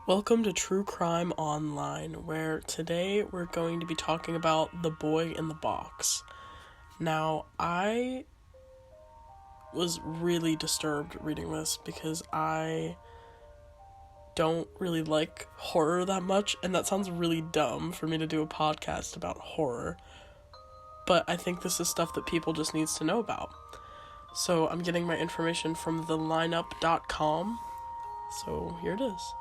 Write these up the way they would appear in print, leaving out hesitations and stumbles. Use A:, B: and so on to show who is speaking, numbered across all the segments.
A: Welcome to True Crime Online, where today we're going to be talking about The Boy in the Box. Now, I was really disturbed reading this because I don't really like horror that much, and that sounds really dumb for me to do a podcast about horror, but I think this is stuff that people just needs to know about. So I'm getting my information from thelineup.com, so here it is.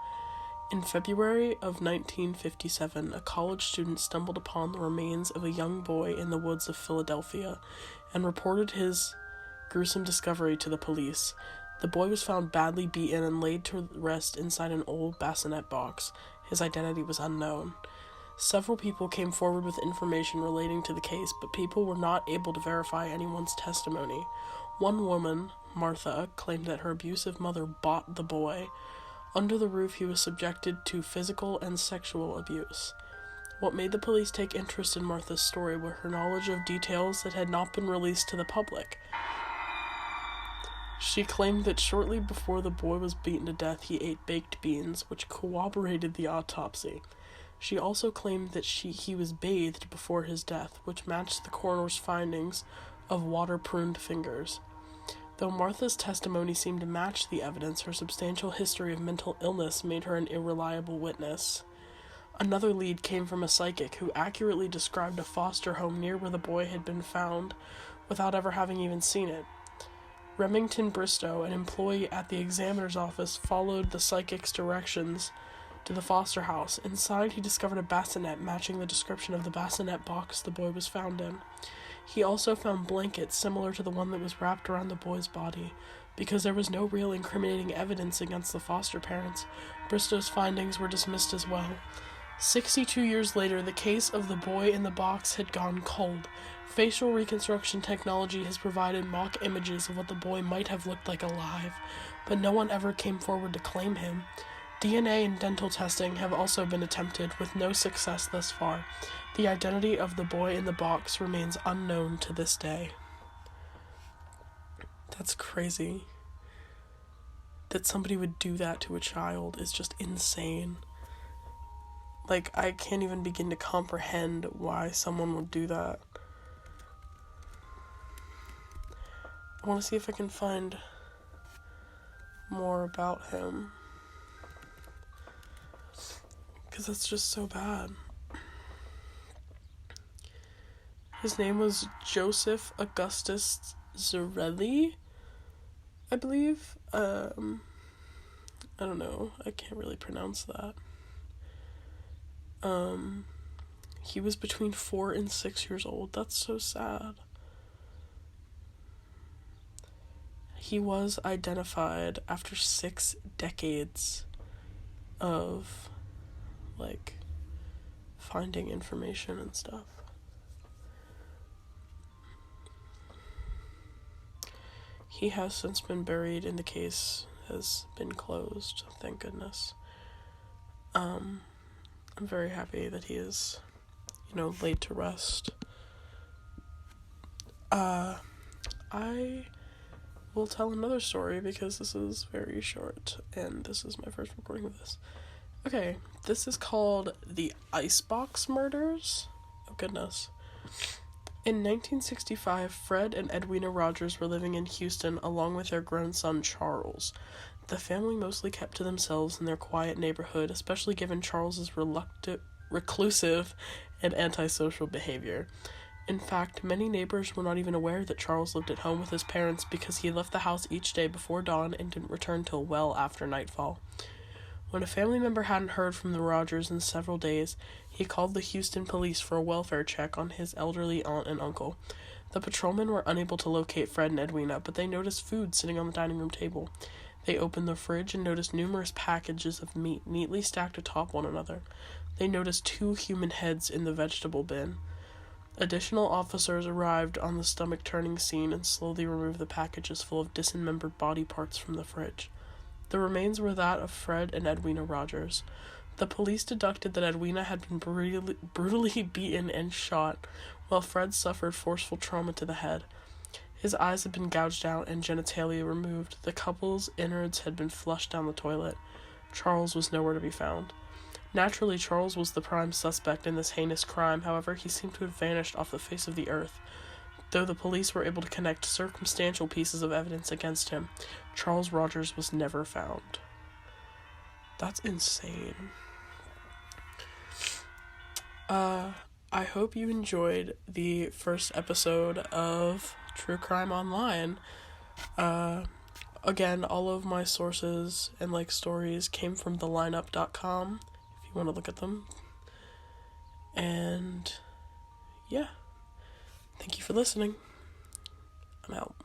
A: In February of 1957, a college student stumbled upon the remains of a young boy in the woods of Philadelphia and reported his gruesome discovery to the police. The boy was found badly beaten and laid to rest inside an old bassinet box. His identity was unknown. Several people came forward with information relating to the case, but people were not able to verify anyone's testimony. One woman, Martha, claimed that her abusive mother bought the boy. Under the roof, he was subjected to physical and sexual abuse. What made the police take interest in Martha's story were her knowledge of details that had not been released to the public. She claimed that shortly before the boy was beaten to death, he ate baked beans, which corroborated the autopsy. She also claimed that he was bathed before his death, which matched the coroner's findings of water-pruned fingers. Though Martha's testimony seemed to match the evidence, her substantial history of mental illness made her an unreliable witness. Another lead came from a psychic who accurately described a foster home near where the boy had been found without ever having even seen it. Remington Bristow, an employee at the examiner's office, followed the psychic's directions to the foster house. Inside, he discovered a bassinet matching the description of the bassinet box the boy was found in. He also found blankets similar to the one that was wrapped around the boy's body. Because there was no real incriminating evidence against the foster parents, Bristow's findings were dismissed as well. 62 years later, the case of the boy in the box had gone cold. Facial reconstruction technology has provided mock images of what the boy might have looked like alive, but no one ever came forward to claim him. DNA and dental testing have also been attempted, with no success thus far. The identity of the boy in the box remains unknown to this day. That's crazy. That somebody would do that to a child is just insane. Like, I can't even begin to comprehend why someone would do that. I want to see if I can find more about him, because that's just so bad. His name was Joseph Augustus Zarelli, I believe. I don't know. I can't really pronounce that. He was between 4 and 6 years old. That's so sad. He was identified after 6 decades of, finding information and stuff. He has since been buried and the case has been closed, thank goodness. I'm very happy that he is, laid to rest. I will tell another story because this is very short, and this is my first recording of this. Okay, this is called the Icebox Murders. Oh, goodness. In 1965, Fred and Edwina Rogers were living in Houston along with their grown son, Charles. The family mostly kept to themselves in their quiet neighborhood, especially given Charles's reclusive and antisocial behavior. In fact, many neighbors were not even aware that Charles lived at home with his parents because he left the house each day before dawn and didn't return till well after nightfall. When a family member hadn't heard from the Rogers in several days, he called the Houston police for a welfare check on his elderly aunt and uncle. The patrolmen were unable to locate Fred and Edwina, but they noticed food sitting on the dining room table. They opened the fridge and noticed numerous packages of meat neatly stacked atop one another. They noticed 2 human heads in the vegetable bin. Additional officers arrived on the stomach-turning scene and slowly removed the packages full of dismembered body parts from the fridge. The remains were that of Fred and Edwina Rogers. The police deduced that Edwina had been brutally beaten and shot, while Fred suffered forceful trauma to the head. His eyes had been gouged out and genitalia removed. The couple's innards had been flushed down the toilet. Charles was nowhere to be found. Naturally, Charles was the prime suspect in this heinous crime. However, he seemed to have vanished off the face of the earth. Though the police were able to connect circumstantial pieces of evidence against him, Charles Rogers was never found. That's insane. I hope you enjoyed the first episode of True Crime Online. Again, all of my sources and stories came from thelineup.com if you want to look at them. And yeah, thank you for listening. I'm out.